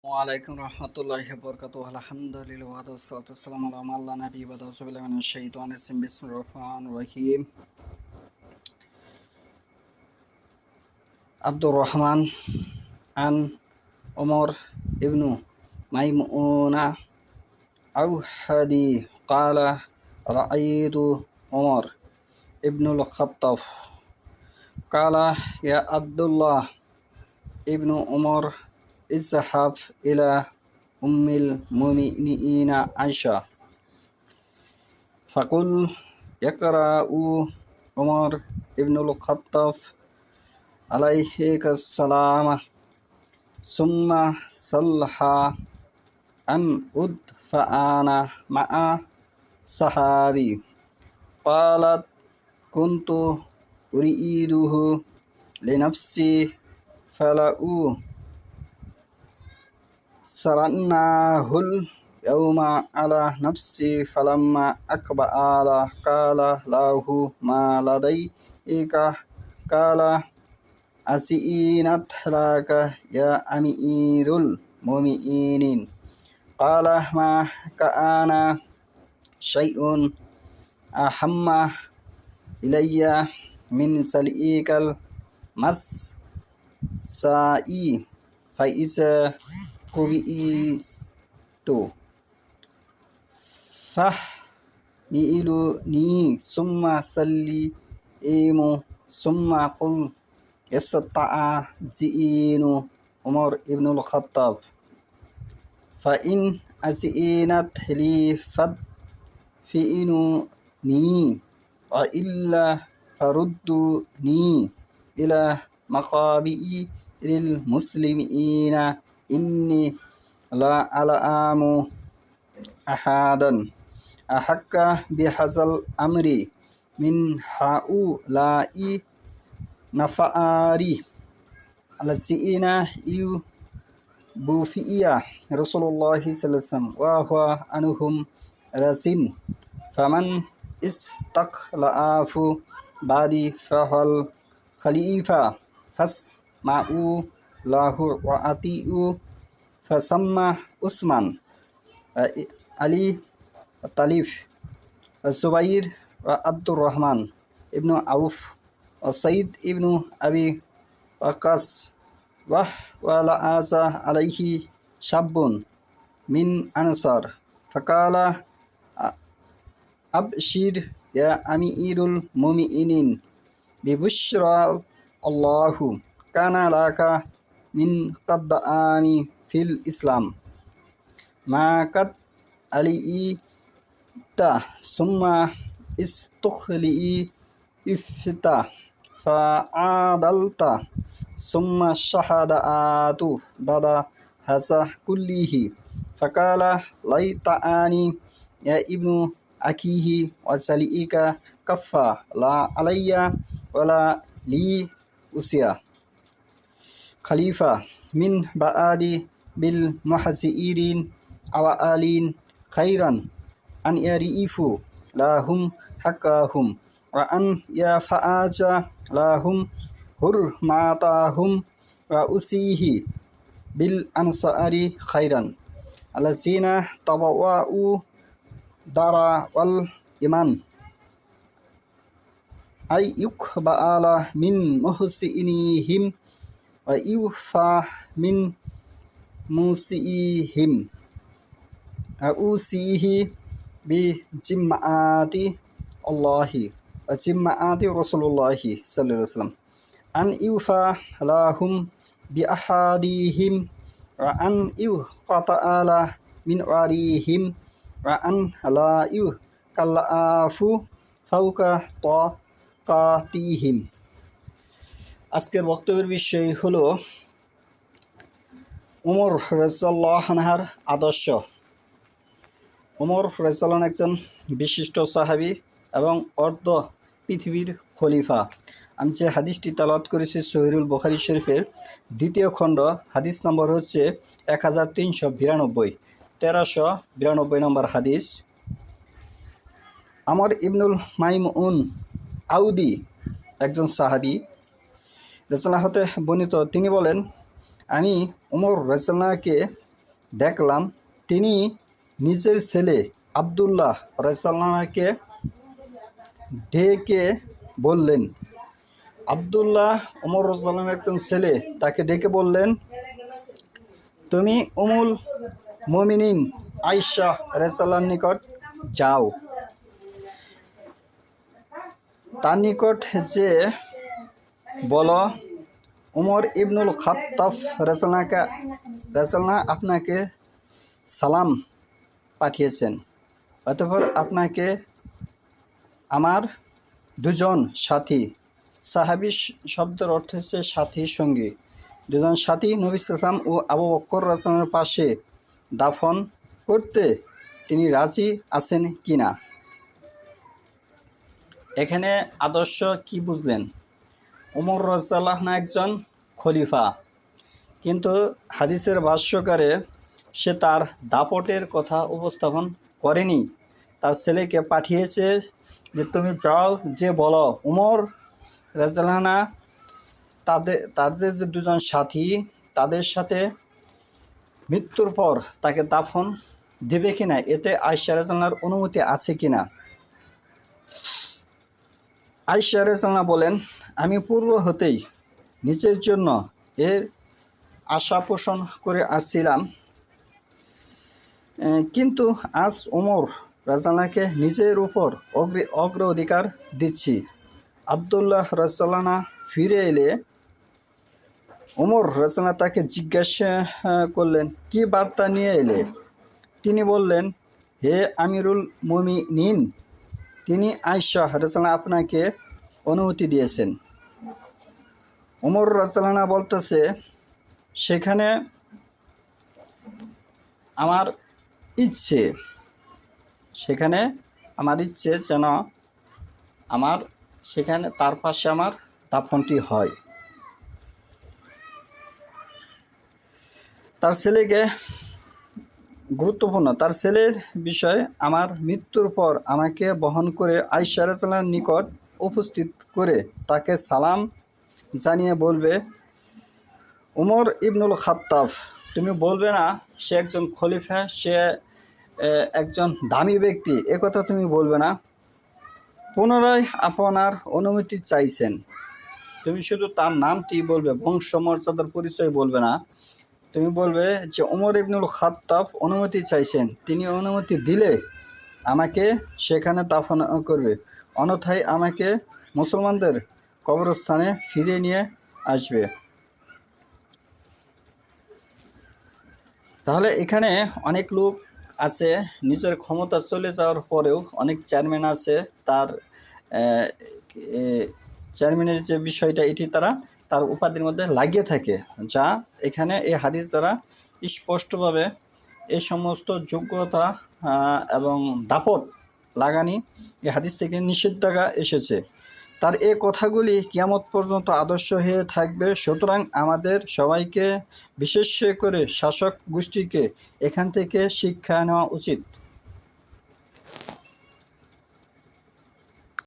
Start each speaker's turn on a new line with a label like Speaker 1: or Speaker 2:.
Speaker 1: ওয়ালাইকুম রহমতুল্লাহি ওয়া বারাকাতুহু আলহামদুলিল্লাহ ওয়া সাল্লাতু ওয়াসসালামু আলা মান লা নাবিয়্যা বা'দা আউযু বিল্লাহি মিনাশ শাইতানির রাজিম বিসমিল্লাহির রহমানির রহিম আব্দুর রহমান আন ওমর ইবনু মাইমুনা আও হাদি ক্বালা রাআইতু ওমর ইবনুল খাত্তাব ক্বালা ইয়া আব্দুল্লাহ ইবনু ওমর ইযহাব ইলা উম্মিল মুমিনিনা আয়েশা ফাকুল ইয়াকরাউ ওমর ইবনুল খাত্তাব আলাইহিসসালাম সুম্মা সাল্লাহা আন উদফাআনা মা'a সাহাবি ক্বালাত কুনতু উরিদুহু লিনাফসি ফালাউ সারান্নাহুল ইয়াউমা আলা নাফসি ফালাম্মা আকবালা কালা লাহু মা লাদাইকা কালা আসিনাত লাকা ইয়া আমিরুল মুমিনিন কালা মা কাআনা শাইউন আহাম্মা ইলাইয়া মিন সালিকাল মাসসাই ফাইসা কুবিইতু ফাহমিলুনি সুম্মা সাল্লিমু সুম্মা কুল ইস্তা'যিনু ওমর ইবনুল খাত্তাব ফাইন আসিনাত লি ফাদফিনুনি ওয়া ইল্লা ফারুদ্দুনি ইলা মাকাবিরিল মুসলিমিনা ইন্নী লা আ'লামু আহাদান আহাক্কা বিহাযাল আমরি মিন হাউলাই নাফারি আল্লাযিনা ইউবুফিয়া রাসূলুল্লাহি সাল্লাল্লাহু আলাইহি ওয়াসাল্লাম ওয়া হুয়া আনহুম রাসিন ফামান ইসতাখলাফু বাদি ফাহাল খলিফা ফাসমাউ লাহু ওয়া আতিউ ফাসাম্মা উসমান আলী তালিফ সুবাইর ওয়া আব্দুর রহমান ইবনু আউফ ওয়া সাইদ ইবনু আবি ওয়াক্কাস ওয়া লাআজা আলাইহি শাবুন মিন আনসার ফাকালা আবশির ইয়া আমিরুল মুমিনিন বিবুশরা আল্লাহু কানা লাকা মিন কদ্দামি ফিল ইসলাম মা কাদ আলিইতা সুম্মা ইফতা ফাআদালতা সুম্মা শাহাদাতু বাদা হাযা কুল্লিহি ফাকালা লাইতাআনি ইয়া ইবনু আখিহি ওয়া সালিকা কাফা লা আলাইয়া ওয়ালা লি উসিয়া খলিফা মিন বাআদি বিল মুহাজিরিন আওয়া আলিন খাইরান আন ইয়ারিফু লাহুম হাক্কাহুম ওয়া আন ইয়াফাআজা লাহুম হুরমাতাহুম ওয়া উসিহি বিল আনসারি খাইরান আল্লাযিনা তাবাওয়াউ দারা ওয়াল ইমান আই ইউকবালা মিন মুহসিনিহিম ওয়া ইউফা মিন মুসিইহিম আউসিহি বি জিম্মাতি আল্লাহি ওয়া জিম্মাতি রাসূলুল্লাহি সাল্লাল্লাহু আলাইহি ওয়াসাল্লাম আন ইউফা লাহুম বি আহাদিহিম ওয়া আন ইউকাতালা মিন ওয়ারিহিম ওয়া আন লা ইউকাল্লাফু ফাওকা তাকাতিহিম। আজকের বক্তব্যের বিষয় হলো ওমর রাদিয়াল্লাহু আনহুর আদর্শ। ওমর রাদিয়াল্লাহু আনহু একজন বিশিষ্ট সাহাবী এবং অর্ধ পৃথিবীর খলিফা। আমি যে হাদিসটি তেলাওয়াত করেছি সহিহুল বুখারী শরীফের 2য় খণ্ড, হাদিস নম্বর হচ্ছে 1392, 1392 নম্বর হাদিস। আমর ইবনুল মাইমুন আউদি একজন সাহাবী রাদিয়াল্লাহু হতে বর্ণিত, তিনি বলেন, আমি ওমর রাদিয়াল্লাহুকে দেখলাম তিনি নিজের ছেলে আবদুল্লাহ রাদিয়াল্লাহুকে ডেকে বললেন, আবদুল্লাহ ওমর রাদিয়াল্লাহুর একজন ছেলে, তাকে ডেকে বললেন, তুমি উমুল মুমিনিন আয়েশা রাদিয়াল্লাহুর নিকট যাও, তার নিকট যে বলো উমর ইবনুল খাত্তাব রাদিয়াল্লাহু আপনাকে সালাম পাঠিয়েছেন। অতঃপর আপনাকে আমার দুজন সাথী, সাহাবী শব্দের অর্থ হচ্ছে সাথী, সঙ্গী, দুজন সাথী নবী সাল্লাল্লাহু আলাইহি ওয়াসাল্লাম ও আবু বকর রাদিয়াল্লাহু পাশে দাফন করতে তিনি রাজি আছেন কিনা। এখানে আদর্শ কি বুঝলেন? ওমর রাদিয়াল্লাহু আনহু একজন খলিফা, কিন্তু হাদিসের ভাষ্যকারে সে তার দাপটের কথা উপস্থাপন করেনি, তার ছেলেকে পাঠিয়েছে যে তুমি যাও, যে বলো উমর রাদিয়াল্লাহু আনহু তার যে দুজন সাথী, তাদের সাথে মৃত্যুর পর তাকে দাফন দেবে কিনা, এতে আয়েশা রাদিয়াল্লাহুর অনুমতি আছে কিনা। আয়েশা রাদিয়াল্লাহু বলেন, আমি পূর্ব হতেই নিজের জন্য এর আশা পোষণ করে আসছিলাম, কিন্তু আজ ওমর রাদিয়াল্লাহুকে নিজের উপর অগ্রাধিকার দিচ্ছি। আবদুল্লাহ রাদিয়াল্লাহু ফিরে এলে ওমর রাদিয়াল্লাহু তাকে জিজ্ঞাসা করলেন, কি বার্তা নিয়ে এলে? তিনি বললেন, হে আমিরুল মুমিনিন, তিনি আয়েশা রাদিয়াল্লাহু আপনাকে অনুমতি দিয়েছেন। ওমর রাদিয়াল্লাহু বলতেছে, সেখানে আমার ইচ্ছে যেন আমার সেখানে তার পাশে আমার দাফনটি হয়। তার ছেলেকে গুরুত্বপূর্ণ, তার ছেলের বিষয় আমার মৃত্যুর পর আমাকে বহন করে আয়েশা রাদিয়াল্লাহুর নিকট উপস্থিত করে তাকে সালাম জানিয়ে বলবে, উমর ইবনুল খাত্তাব, তুমি বলবে না সে একজন খলিফা, সে একজন দামি ব্যক্তি, একথা তুমি বলবে না। পুনরায় আপনার অনুমতি চাইছেন, তুমি শুধু তার নামটি বলবে, বংশ মর্যাদার পরিচয় বলবে না। তুমি বলবে যে উমর ইবনুল খাত্তাব অনুমতি চাইছেন, তিনি অনুমতি দিলে আমাকে সেখানে দাফন করবে, অন্যথায় আমাকে মুসলমানদের কবরস্থানে ফিরিয়ে নিয়ে আসবে। তাহলে এখানে অনেক লোক আছে, নিজের ক্ষমতা চলে যাওয়ার পরেও অনেক চেয়ারম্যান আছে, তার চেয়ারম্যানের যে বিষয়টা এটি তার উপাধির মধ্যে লাগিয়ে থাকে, যা এখানে এই হাদিস দ্বারা স্পষ্টভাবে এই সমস্ত যোগ্যতা এবং দাপট লাগানি এই হাদিস থেকে নিষেধাজ্ঞা এসেছে। তার এই কথাগুলি কিয়ামত পর্যন্ত আদর্শ হয়ে থাকবে। সুতরাং আমাদের সবাইকে, বিশেষ করে শাসক গোষ্ঠীকে এখান থেকে শিক্ষা নেওয়া উচিত।